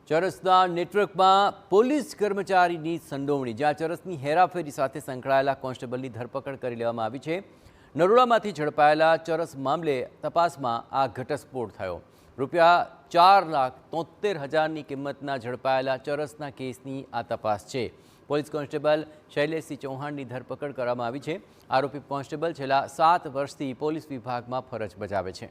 ચરસના નેટવર્કમાં પોલીસ કર્મચારીની સંડોવણી, જ્યાં ચરસની હેરાફેરી સાથે સંકળાયેલા કોન્સ્ટેબલની ધરપકડ કરી લેવામાં આવી છે। નરોડામાંથી ઝડપાયેલા ચરસ મામલે તપાસમાં આ ઘટસ્ફોટ થયો। રૂપિયા 4,73,000ની કિંમતના ઝડપાયેલા ચરસના કેસની આ તપાસ છે। પોલીસ કોન્સ્ટેબલ શૈલેષસિંહ ચૌહાણની ધરપકડ કરવામાં આવી છે। આરોપી કોન્સ્ટેબલ છેલ્લા 7 વર્ષથી પોલીસ વિભાગમાં ફરજ બજાવે છે।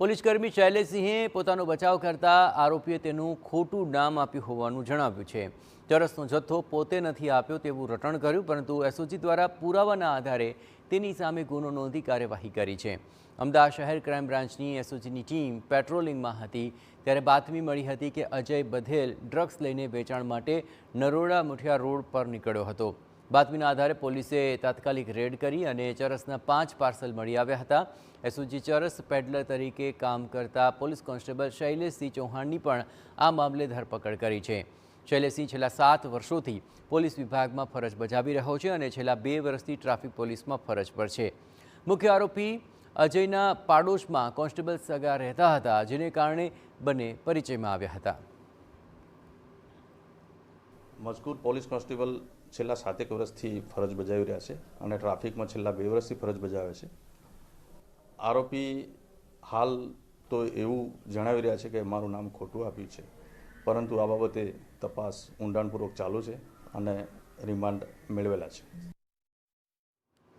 પોલીસકર્મી શૈલેષસિંહે પોતાનો બચાવ કરતા આરોપીએ તેનું ખોટું નામ આપ્યું હોવાનું જણાવ્યું છે। ચરસનો જથ્થો પોતે નથી આપ્યો તેવું રટણ કર્યું, પરંતુ એસઓજી દ્વારા પુરાવાના આધારે તેની સામે ગુનો નોંધી કાર્યવાહી કરી છે। અમદાવાદ શહેર ક્રાઇમ બ્રાન્ચની એસઓજીની ટીમ પેટ્રોલિંગમાં હતી ત્યારે બાતમી મળી હતી કે અજય બધેલ ડ્રગ્સ લઈને વેચાણ માટે નરોડા મુઠિયા રોડ પર નીકળ્યો હતો। બાતમીના આધારે પોલીસે તાત્કાલિક રેડ કરી અને ચરસના 5 પાર્સલ મળી આવ્યા હતા। એસઓજી ચરસ પેડલર તરીકે કામ કરતા પોલીસ કોન્સ્ટેબલ શૈલેષસિંહ ચૌહાણની પણ આ મામલે ધરપકડ કરી છે। શૈલેષસિંહ છેલ્લા 7 વર્ષોથી પોલીસ વિભાગમાં ફરજ બજાવી રહ્યો છે અને છેલ્લા 2 વર્ષથી ટ્રાફિક પોલીસમાં ફરજ પર છે। મુખ્ય આરોપી અજયના પાડોશમાં કોન્સ્ટેબલ સગા રહેતા હતા, જેને કારણે બંને પરિચયમાં આવ્યા હતા। મજકૂર પોલીસ કોન્સ્ટેબલ છેલ્લા 7 વર્ષથી ફરજ બજાવી રહ્યા છે અને ટ્રાફિકમાં છેલ્લા 2 વર્ષથી ફરજ બજાવે છે। આરોપી હાલ તો એવું જણાવી રહ્યા છે કે મારું નામ ખોટું આપ્યું છે, પરંતુ આ બાબતે તપાસ ઊંડાણપૂર્વક ચાલુ છે અને રિમાન્ડ મેળવેલા છે।